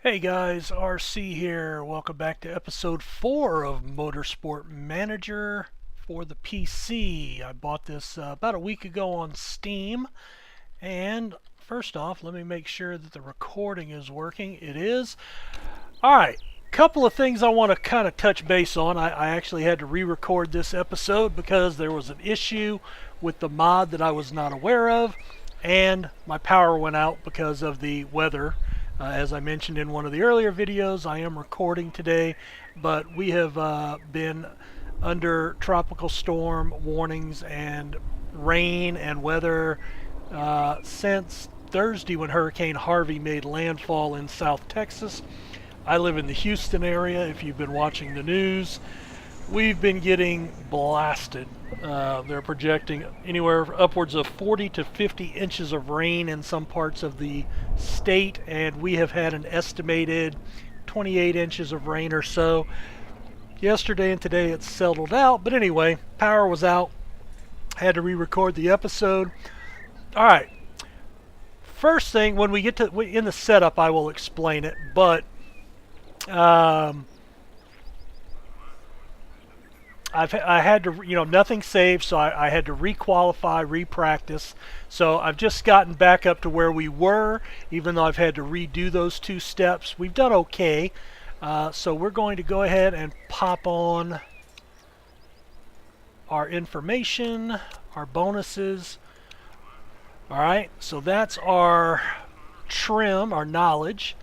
Hey guys, RC here. Welcome back to episode 4 of Motorsport Manager for the PC. I bought this about a week ago on Steam. And first off, let me make sure that the recording is working. It is. Alright, couple of things I want to kind of touch base on. I actually had to re-record this episode because there was an issue with the mod that I was not aware of. And my power went out because of the weather. As I mentioned in one of the earlier videos, I am recording today, but we have been under tropical storm warnings and rain and weather since Thursday when Hurricane Harvey made landfall in South Texas. I live in the Houston area, if you've been watching the news. We've been getting blasted. They're projecting anywhere upwards of 40 to 50 inches of rain in some parts of the state, and we have had an estimated 28 inches of rain or so. Yesterday and today it's settled out, but anyway, power was out. Had to re-record the episode. Alright, first thing, when we get to in the setup I will explain it, but I had to, nothing saved, so I had to re-qualify, re-practice. So I've just gotten back up to where we were, even though I've had to redo those two steps. We've done okay. So we're going to go ahead and pop on our information, our bonuses. Alright, so that's our trim, our knowledge.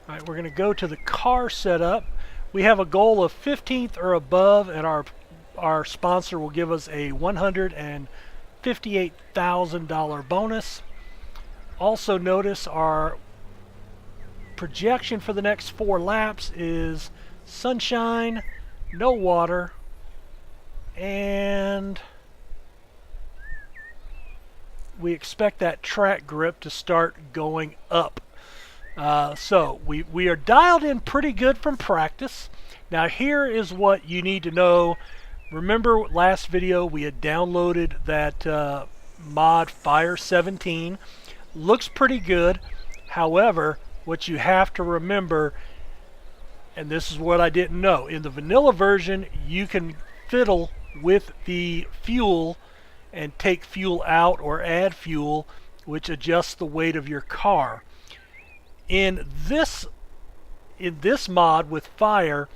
Alright, we're going to go to the car setup. We have a goal of 15th or above, and our sponsor will give us a $158,000 bonus. Also notice our projection for the next 4 laps is sunshine, no water, and we expect that track grip to start going up. So we are dialed in pretty good from practice. Now here is what you need to know. Remember last video we had downloaded that mod Fire 17. Looks pretty good. However, what you have to remember, and this is what I didn't know, in the vanilla version you can fiddle with the fuel and take fuel out or add fuel, which adjusts the weight of your car. In this mod with Fire,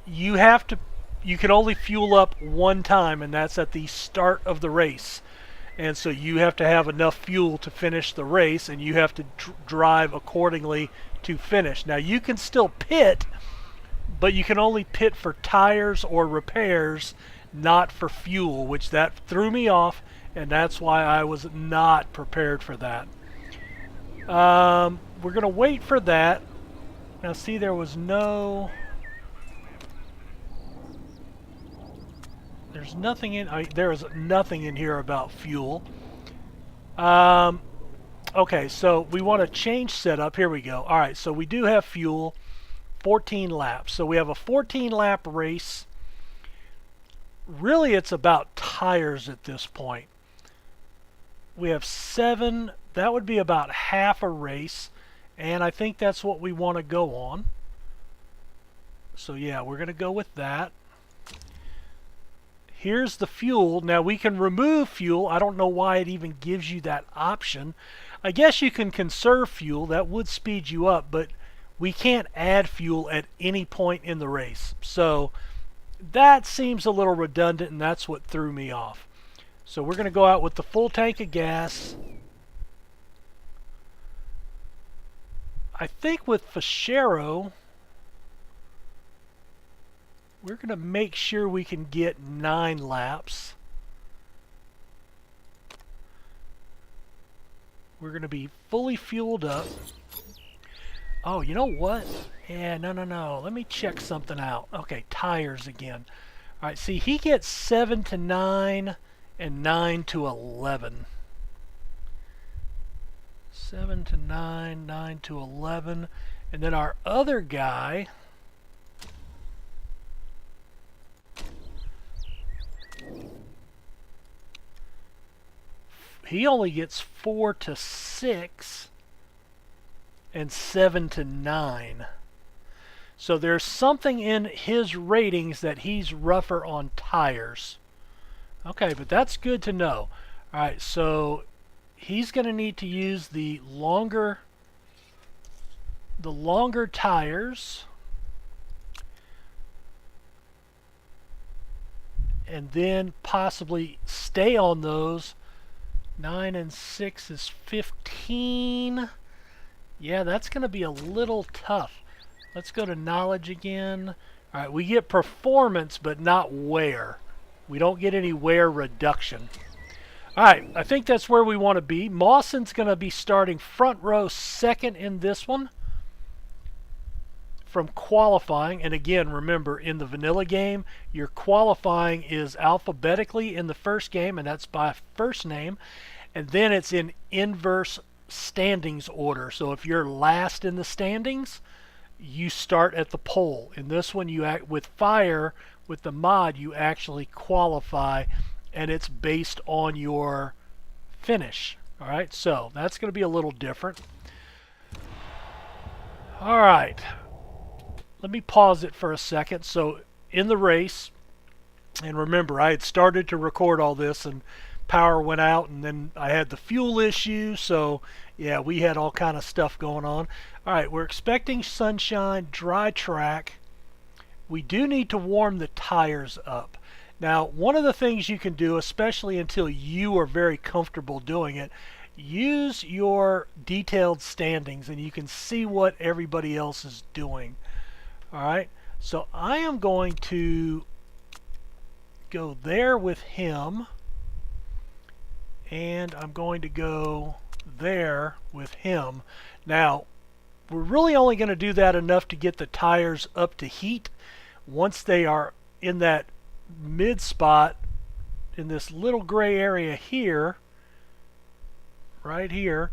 you can only fuel up one time, and that's at the start of the race. And so you have to have enough fuel to finish the race, and you have to drive accordingly to finish. Now you can still pit, but you can only pit for tires or repairs, not for fuel, which that threw me off, and that's why I was not prepared for that. We're going to wait for that. Now see, there was no... There's nothing in... there is nothing in here about fuel. Okay, so we want to change setup. Here we go. Alright, so we do have fuel. 14 laps. So we have a 14-lap race. Really, it's about tires at this point. We have 7... That would be about half a race, and I think that's what we want to go on. So yeah, we're going to go with that. Here's the fuel. Now we can remove fuel. I don't know why it even gives you that option. I guess you can conserve fuel. That would speed you up, but we can't add fuel at any point in the race. So that seems a little redundant, and that's what threw me off. So we're going to go out with the full tank of gas. I think with Fichero, we're going to make sure we can get 9 laps. We're going to be fully fueled up. Oh, you know what? Yeah, no. Let me check something out. Okay, tires again. Alright, see, he gets 7 to 9 and 9 to 11. 7 to 9, 9 to 11. And then our other guy, he only gets 4 to 6. and 7 to 9. So there's something in his ratings that he's rougher on tires. Okay, but that's good to know. Alright, so he's going to need to use the longer tires, and then possibly stay on those. 9 and 6 is 15. Yeah, that's going to be a little tough. Let's go to knowledge again. Alright, we get performance, but not wear. We don't get any wear reduction. Alright, I think that's where we want to be. Mawson's going to be starting front row second in this one from qualifying. And again, remember, in the vanilla game, your qualifying is alphabetically in the first game, and that's by first name. And then it's in inverse standings order. So if you're last in the standings, you start at the pole. In this one, you act with fire, with the mod, you actually qualify, and it's based on your finish. Alright, so that's going to be a little different. Alright, let me pause it for a second. So in the race, and remember, I had started to record all this and power went out, and then I had the fuel issue, so yeah, we had all kind of stuff going on. Alright, we're expecting sunshine, dry track. We do need to warm the tires up. Now, one of the things you can do, especially until you are very comfortable doing it, use your detailed standings and you can see what everybody else is doing. Alright, so I am going to go there with him, and I'm going to go there with him. Now, we're really only going to do that enough to get the tires up to heat. Once they are in that mid spot, in this little gray area here, right here,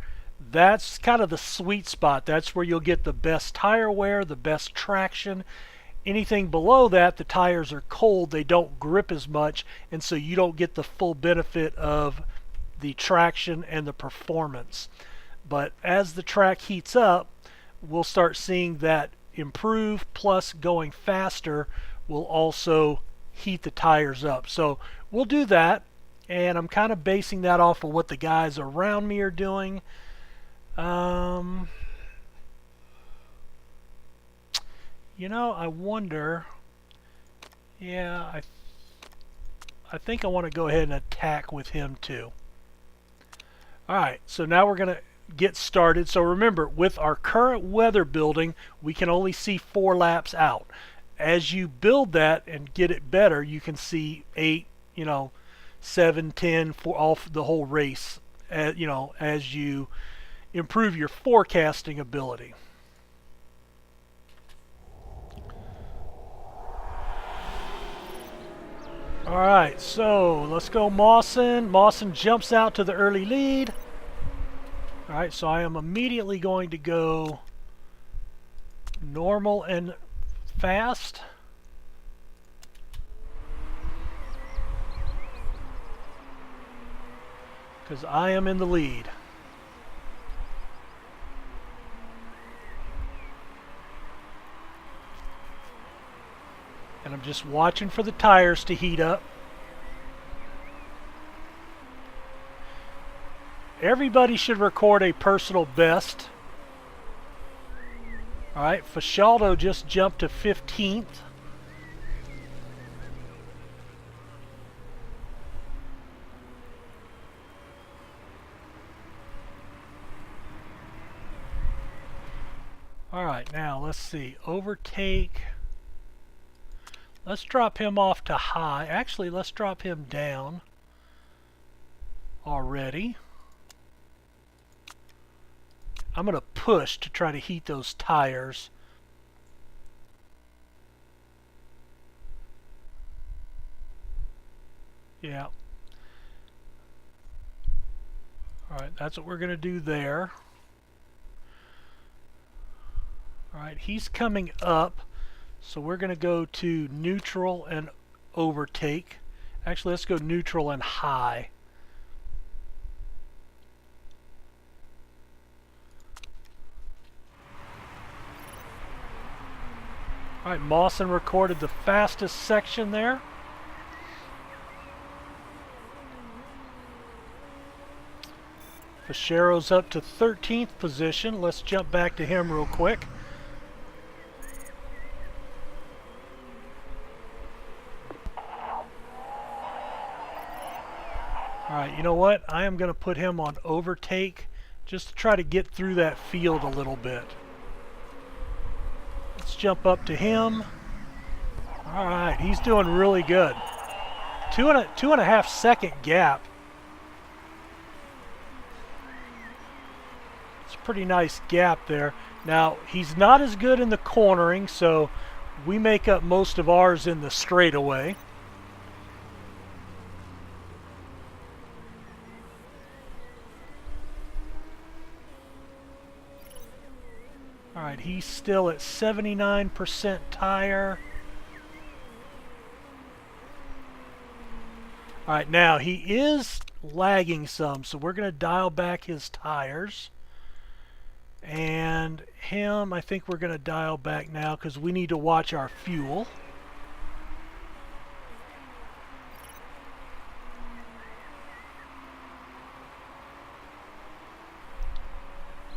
that's kind of the sweet spot. That's where you'll get the best tire wear, the best traction. Anything below that, the tires are cold, they don't grip as much, and so you don't get the full benefit of the traction and the performance. But as the track heats up, we'll start seeing that improve, plus going faster will also heat the tires up. So we'll do that, and I'm kind of basing that off of what the guys around me are doing. You know, I wonder, yeah, I think I want to go ahead and attack with him too. Alright, so now we're going to get started. So remember, with our current weather building, we can only see 4 laps out. As you build that and get it better, you can see 8, 7, 10 for all the whole race, as you improve your forecasting ability. Alright, so let's go Mawson. Mawson jumps out to the early lead. Alright, so I am immediately going to go normal and fast. Because I am in the lead. And I'm just watching for the tires to heat up. Everybody should record a personal best. Alright, Fashaldo just jumped to 15th. Alright, now let's see. Overtake. Let's drop him off to high. Actually, let's drop him down already. I'm going to push to try to heat those tires. Yeah. Alright, that's what we're going to do there. Alright, he's coming up. So we're going to go to neutral and overtake. Actually, let's go neutral and high. Alright, Mawson recorded the fastest section there. Fischero's up to 13th position. Let's jump back to him real quick. Alright, you know what? I am going to put him on overtake just to try to get through that field a little bit. Let's jump up to him. Alright, he's doing really good. Two and a half second gap. It's a pretty nice gap there. Now, he's not as good in the cornering, so we make up most of ours in the straightaway. Alright, he's still at 79% tire. Alright, now he is lagging some, so we're going to dial back his tires. And him, I think we're going to dial back now because we need to watch our fuel.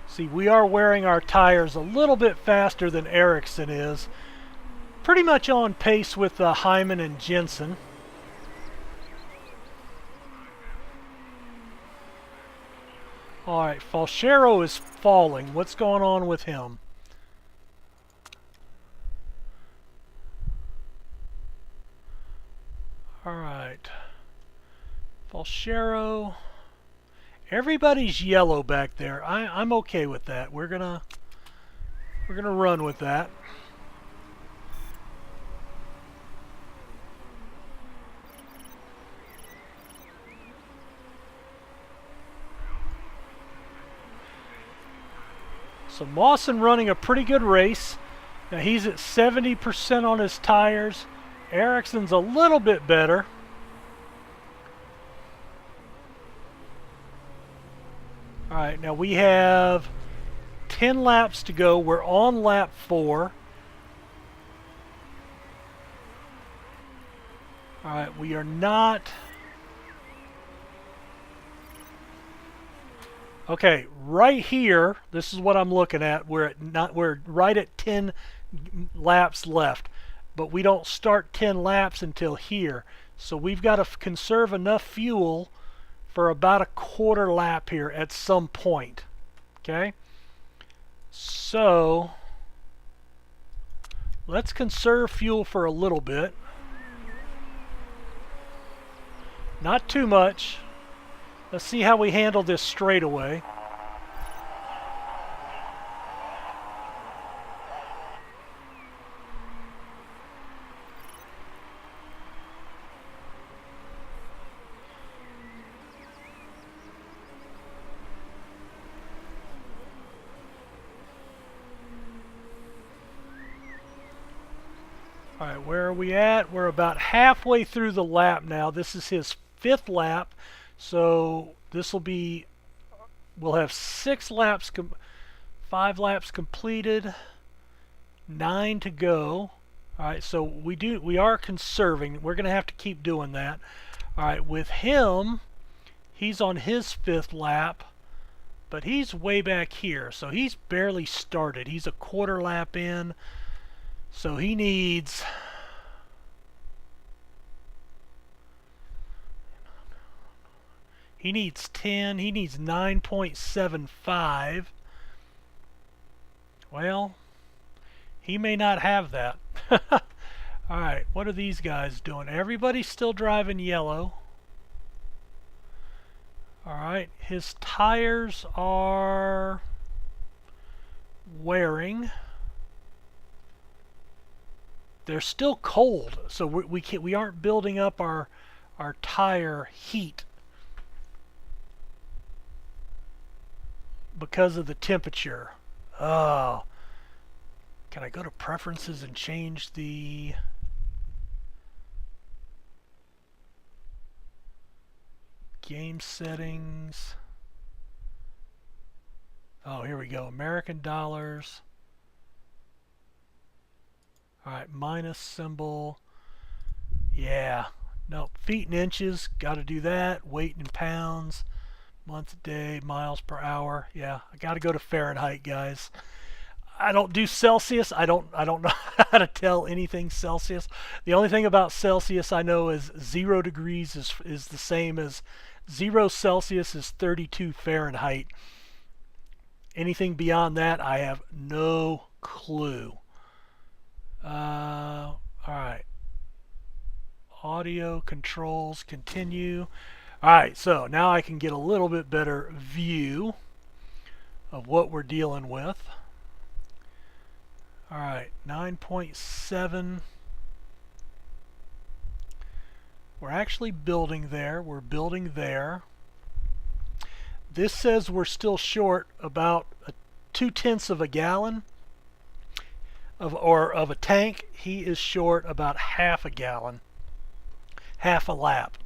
See, we are wearing our tires a little bit faster than Ericsson is. Pretty much on pace with Hyman and Jensen. Alright, Fischero is falling. What's going on with him? Alright. Fischero. Everybody's yellow back there. I'm okay with that. We're gonna run with that. So Mawson running a pretty good race. Now he's at 70% on his tires. Ericsson's a little bit better. Alright, now we have 10 laps to go. We're on lap 4. Alright, we are not... Okay, right here, this is what I'm looking at. We're right at 10 laps left. But we don't start 10 laps until here. So we've got to conserve enough fuel for about a quarter lap here at some point. Okay? So let's conserve fuel for a little bit. Not too much. Let's see how we handle this straightaway. Alright, where are we at? We're about halfway through the lap now. This is his 5th lap. So this will be, we'll have 5 laps completed, 9 to go. Alright, so we are conserving. We're going to have to keep doing that. Alright, with him, he's on his 5th lap, but he's way back here. So he's barely started. He's a quarter lap in. So he needs... He needs 10. He needs 9.75. Well, he may not have that. Alright, what are these guys doing? Everybody's still driving yellow. Alright, his tires are wearing. They're still cold, so we aren't building up our tire heat because of the temperature. Oh, can I go to preferences and change the game settings? Oh, here we go. American dollars. Alright, minus symbol. Yeah. Nope. Feet and inches. Got to do that. Weight in pounds. Month, day, miles per hour. Yeah, I got to go to Fahrenheit, guys. I don't do Celsius. I don't know how to tell anything Celsius. The only thing about Celsius I know is 0 degrees is the same as 0 Celsius is 32 Fahrenheit. Anything beyond that, I have no clue. All right. Audio controls, continue. All right, so now I can get a little bit better view of what we're dealing with. All right, 9.7. We're actually building there. We're building there. This says we're still short about 2/10 of a gallon of a tank. He is short about half a gallon, half a lap.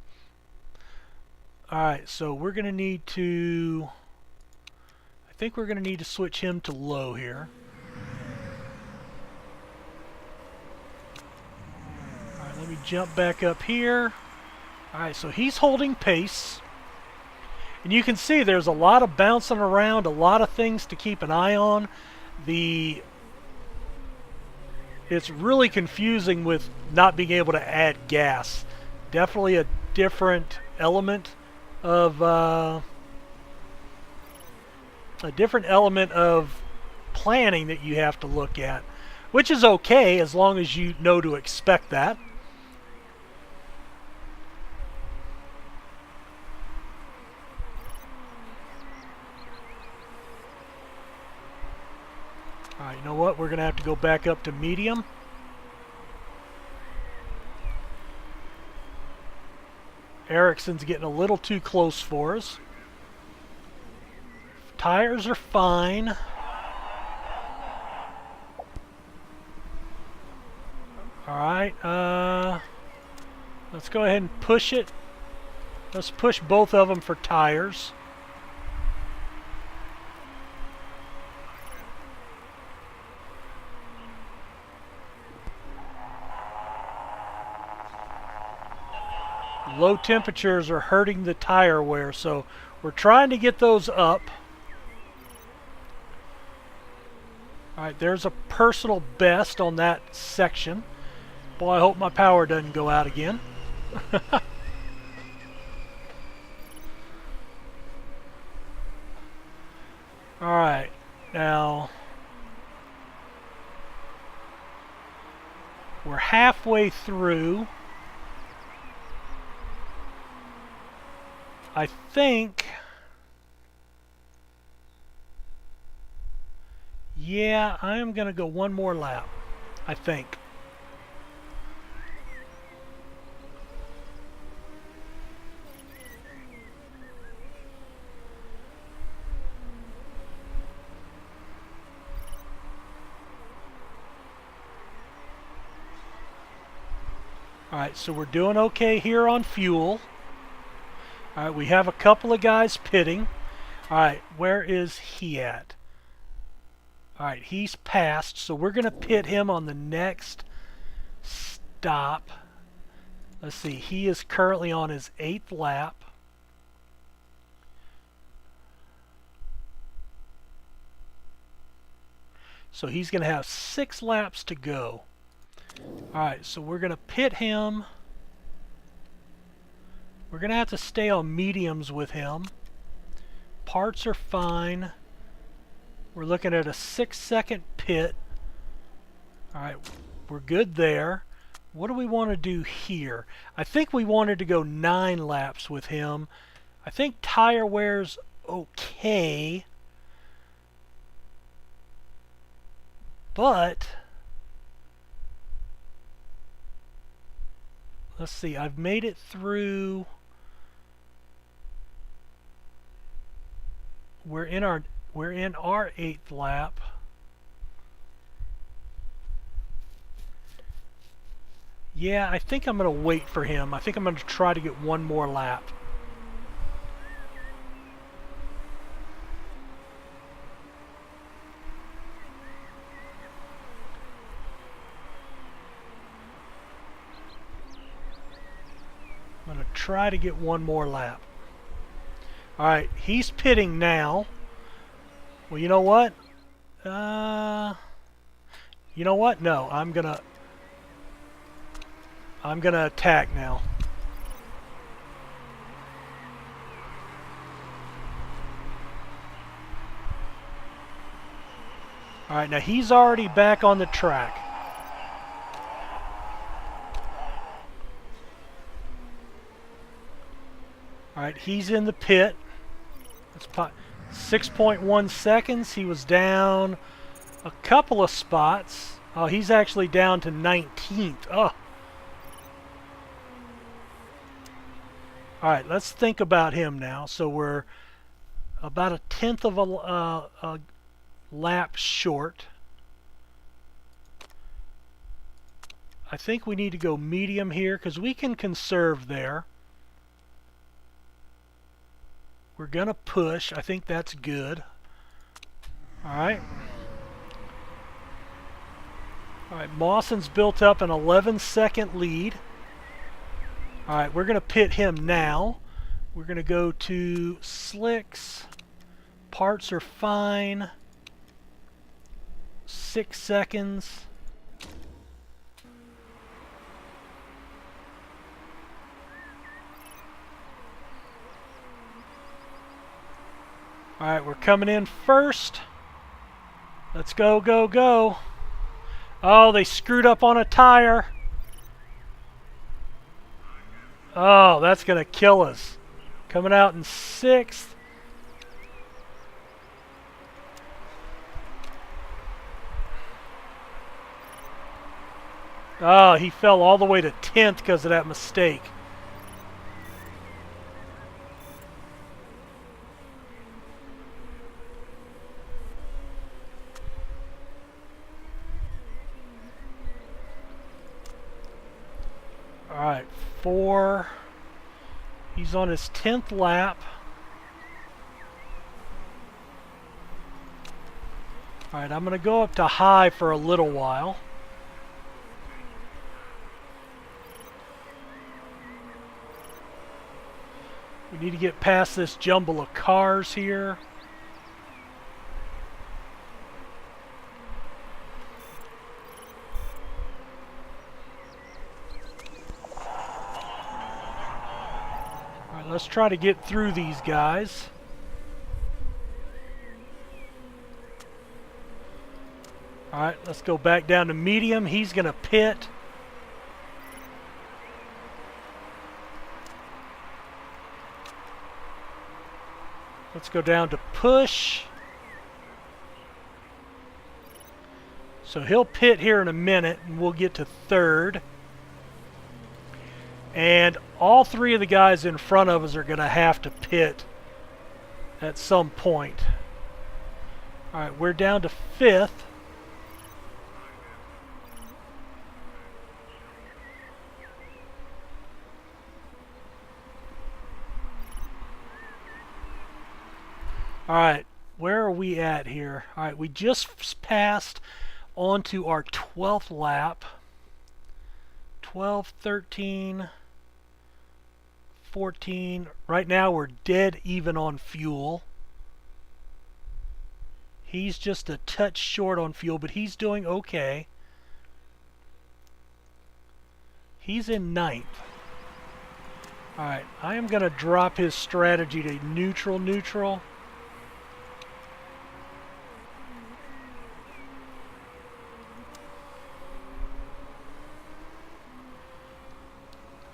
All right, so we're going to need to, I think we're going to need to switch him to low here. All right, let me jump back up here. All right, so he's holding pace. And you can see there's a lot of bouncing around, a lot of things to keep an eye on. It's really confusing with not being able to add gas. Definitely a different element of planning that you have to look at, which is okay as long as you know to expect that. Alright, you know what? We're going to have to go back up to medium. Ericsson's getting a little too close for us. Tires are fine. Alright, let's go ahead and push it. Let's push both of them for tires. Low temperatures are hurting the tire wear, so we're trying to get those up. Alright, there's a personal best on that section. Boy, I hope my power doesn't go out again. Alright, now we're halfway through. I think, yeah, I am going to go one more lap, I think. Alright, so we're doing okay here on fuel. Alright, we have a couple of guys pitting. Alright, where is he at? Alright, he's passed, so we're going to pit him on the next stop. Let's see, he is currently on his 8th lap. So he's going to have 6 laps to go. Alright, so we're going to pit him. We're going to have to stay on mediums with him. Parts are fine. We're looking at a 6-second pit. Alright, we're good there. What do we want to do here? I think we wanted to go 9 laps with him. I think tire wear's okay. But let's see, I've made it through. We're in our 8th lap. Yeah, I think I'm going to wait for him. I think I'm going to try to get one more lap. try to get one more lap. Alright, he's pitting now. Well, you know what? You know what? No, I'm gonna attack now. Alright, now he's already back on the track. Alright, he's in the pit. That's 6.1 seconds. He was down a couple of spots. Oh, he's actually down to 19th. Oh. Alright, let's think about him now. So we're about a tenth of a lap short. I think we need to go medium here because we can conserve there. We're going to push. I think that's good. Alright. Alright, Mawson's built up an 11-second lead. Alright, we're going to pit him now. We're going to go to slicks. Parts are fine. 6 seconds. Alright, we're coming in first. Let's go, go, go. Oh, they screwed up on a tire. Oh, that's going to kill us. Coming out in 6th. Oh, he fell all the way to 10th because of that mistake. Alright, 4. He's on his 10th lap. Alright, I'm going to go up to high for a little while. We need to get past this jumble of cars here. Alright, let's try to get through these guys. Alright, let's go back down to medium. He's going to pit. Let's go down to push. So he'll pit here in a minute and we'll get to 3rd. And all 3 of the guys in front of us are going to have to pit at some point. Alright, we're down to 5th. Alright, where are we at here? Alright, we just passed onto our 12th lap. 12, 13, 14. Right now we're dead even on fuel. He's just a touch short on fuel, but he's doing okay. He's in 9th. Alright, I am going to drop his strategy to neutral, neutral.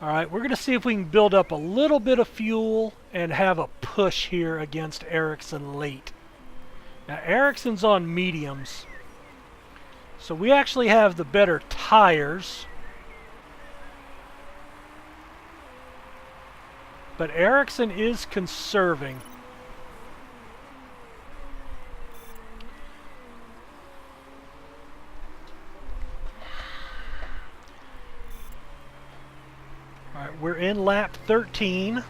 Alright, we're going to see if we can build up a little bit of fuel and have a push here against Ericsson late. Now, Ericsson's on mediums, so we actually have the better tires. But Ericsson is conserving. Alright, we're in lap 13.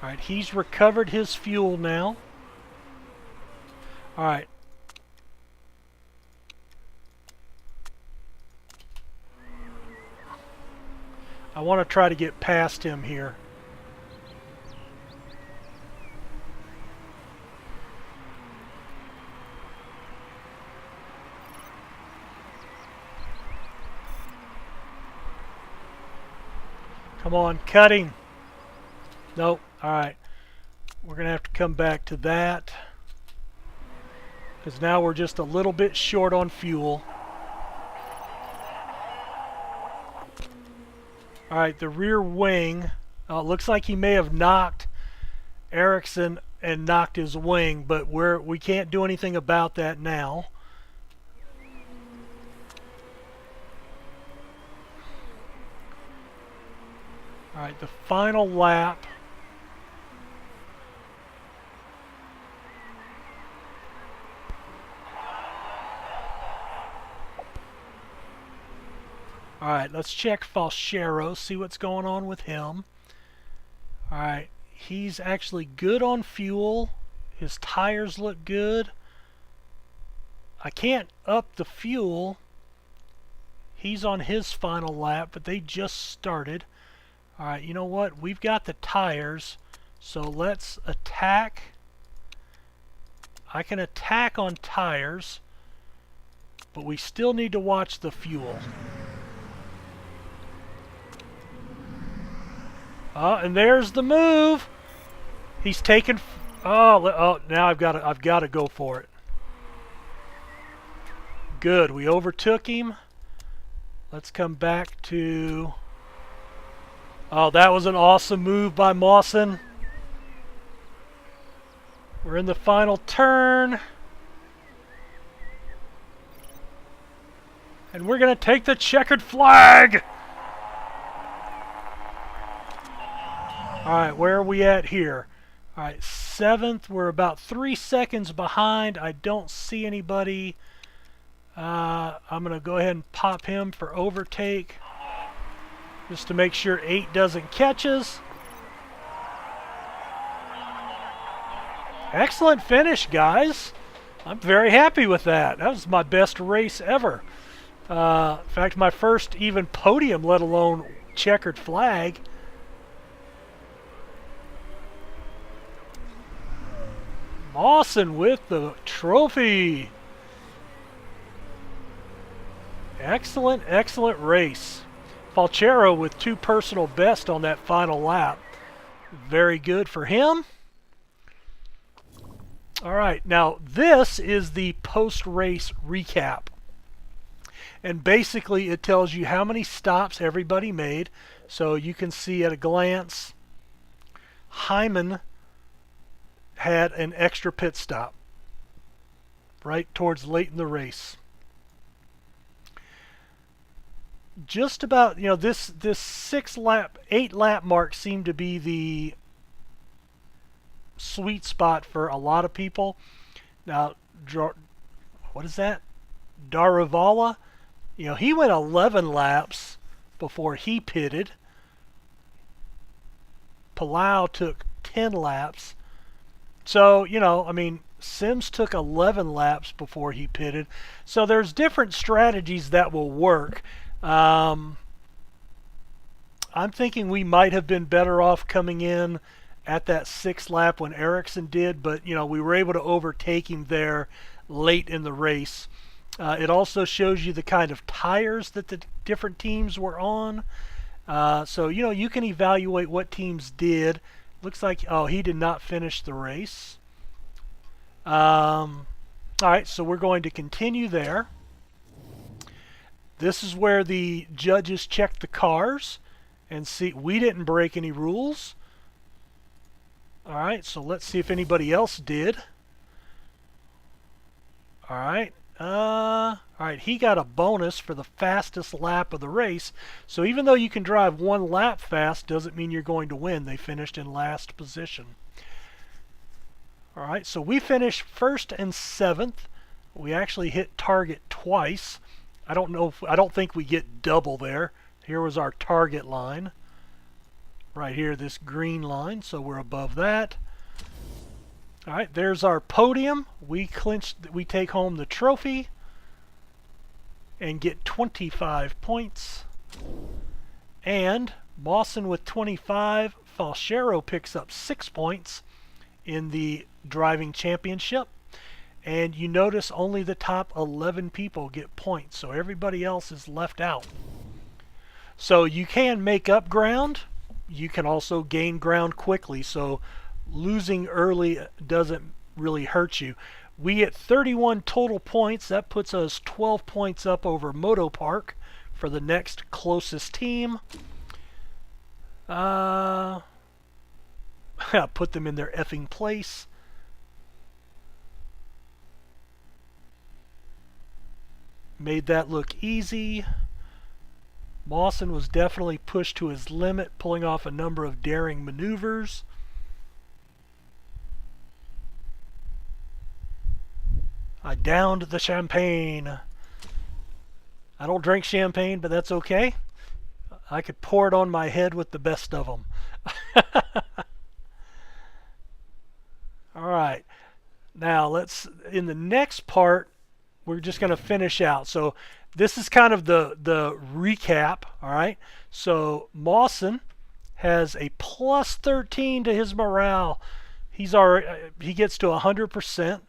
Alright, he's recovered his fuel now. Alright. I want to try to get past him here. Come on, cutting. Nope. Alright. We're going to have to come back to that. Because now we're just a little bit short on fuel. Alright, the rear wing. Looks like he may have knocked Ericsson and knocked his wing, but we can't do anything about that now. Alright, the final lap. Alright, let's check Falchero, see what's going on with him. Alright, he's actually good on fuel. His tires look good. I can't up the fuel. He's on his final lap, but they just started. Alright, you know what? We've got the tires, so let's attack. I can attack on tires, but we still need to watch the fuel. And there's the move. He's taken. Oh, now I've got to go for it. Good. We overtook him. Let's come back to. Oh, that was an awesome move by Mawson. We're in the final turn. And we're going to take the checkered flag. Alright, where are we at here? Alright, 7th. We're about 3 seconds behind. I don't see anybody. I'm going to go ahead and pop him for overtake. Just to make sure 8 doesn't catch us. Excellent finish, guys. I'm very happy with that. That was my best race ever. In fact, my first even podium, let alone checkered flag. Mawson with the trophy. Excellent, excellent race. Falchero with 2 personal bests on that final lap. Very good for him. Alright, now this is the post-race recap. And basically it tells you how many stops everybody made. So you can see at a glance, Hyman had an extra pit stop right towards late in the race. Just about, you know, this 8 lap mark seemed to be the sweet spot for a lot of people. Now, what is that? Daravala, you know, he went 11 laps before he pitted. Palau took 10 laps. So, you know, I mean, Sims took 11 laps before he pitted. So there's different strategies that will work. I'm thinking we might have been better off coming in at that 6th lap when Ericsson did, but, you know, we were able to overtake him there late in the race. It also shows you the kind of tires that the different teams were on. So, you know, you can evaluate what teams did. Looks like, oh, he did not finish the race. Alright, so we're going to continue there. This is where the judges check the cars and see. We didn't break any rules. Alright, so let's see if anybody else did. Alright. Alright, he got a bonus for the fastest lap of the race. So even though you can drive 1 lap fast, doesn't mean you're going to win. They finished in last position. Alright, so we finished 1st and 7th. We actually hit target twice. I don't think we get double there. Here was our target line. Right here, this green line, so we're above that. Alright, there's our podium. We take home the trophy and get 25 points. And Mawson with 25. Falchero picks up 6 points in the driving championship. And you notice only the top 11 people get points, so everybody else is left out. So you can make up ground. You can also gain ground quickly, so losing early doesn't really hurt you. We get 31 total points. That puts us 12 points up over Moto Park for the next closest team. Put them in their effing place. Made that look easy. Mawson was definitely pushed to his limit, pulling off a number of daring maneuvers. I downed the champagne. I don't drink champagne, but that's okay. I could pour it on my head with the best of them. All right. Now in the next part, we're just going to finish out. So this is kind of the recap. All right. So Mawson has a plus 13 to his morale. He gets to 100%.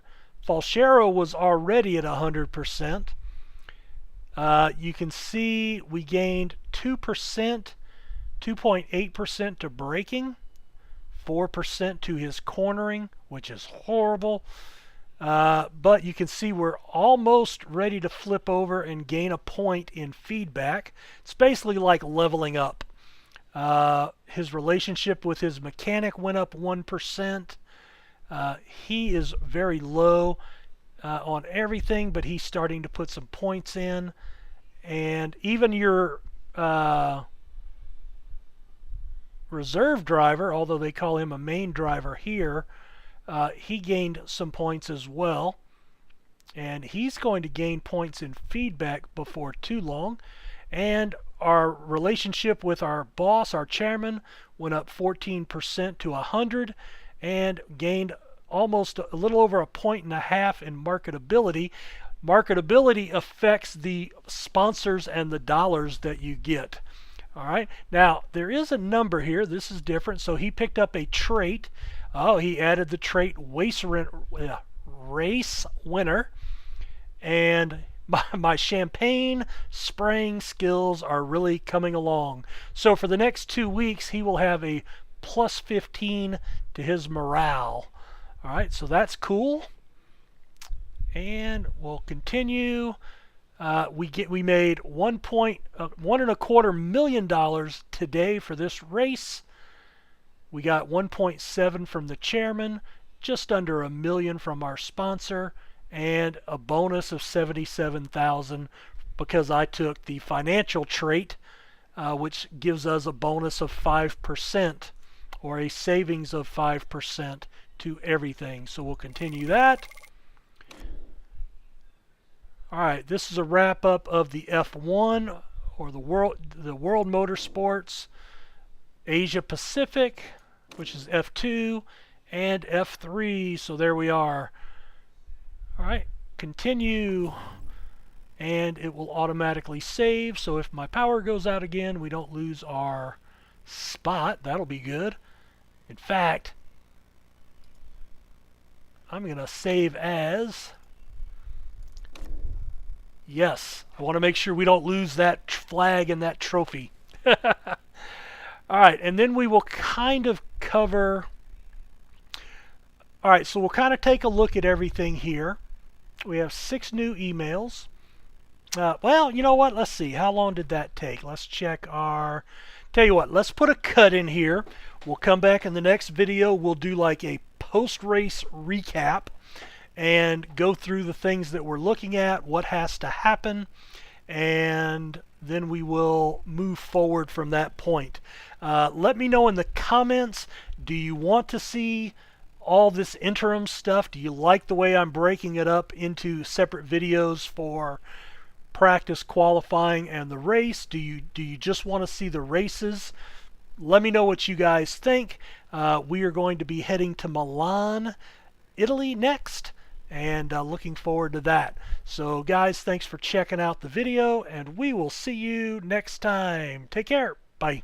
Falchero was already at 100%. You can see we gained 2%, 2.8% to braking, 4% to his cornering, which is horrible. But you can see we're almost ready to flip over and gain a point in feedback. It's basically like leveling up. His relationship with his mechanic went up 1%. He is very low on everything, but he's starting to put some points in. And even your reserve driver, although they call him a main driver here, he gained some points as well. And he's going to gain points in feedback before too long. And our relationship with our boss, our chairman, went up 14% to 100 and gained almost a little over 1.5 points in marketability. Marketability affects the sponsors and the dollars that you get. All right. Now, there is a number here. This is different. So he picked up a trait. Oh, he added the trait race winner. And my champagne spraying skills are really coming along. So for the next 2 weeks, he will have a plus 15 to his morale. All right, so that's cool. And we'll continue. We made $1.25 million today for this race. We got 1.7 from the chairman, just under $1 million from our sponsor, and a bonus of $77,000 because I took the financial trait, which gives us a bonus of 5% or a savings of 5% to everything. So we'll continue that. All right, this is a wrap up of the F1 or the World Motorsports Asia Pacific, which is F2 and F3. So there we are. All right, continue, and it will automatically save. So if my power goes out again, we don't lose our spot. That'll be good. In fact, I'm going to save as. Yes, I want to make sure we don't lose that flag and that trophy. All right, and then we will kind of cover. All right, so we'll kind of take a look at everything here. We have 6 new emails. Well, you know what? Let's see. How long did that take? Let's check our. Tell you what, let's put a cut in here. We'll come back in the next video. We'll do like a post-race recap and go through the things that we're looking at, what has to happen, and then we will move forward from that point. Let me know in the comments, do you want to see all this interim stuff? Do you like the way I'm breaking it up into separate videos for practice, qualifying, and the race? Do you just want to see the races? Let me know what you guys think. We are going to be heading to Milan, Italy next, and looking forward to that. So guys, thanks for checking out the video, and we will see you next time. Take care. Bye.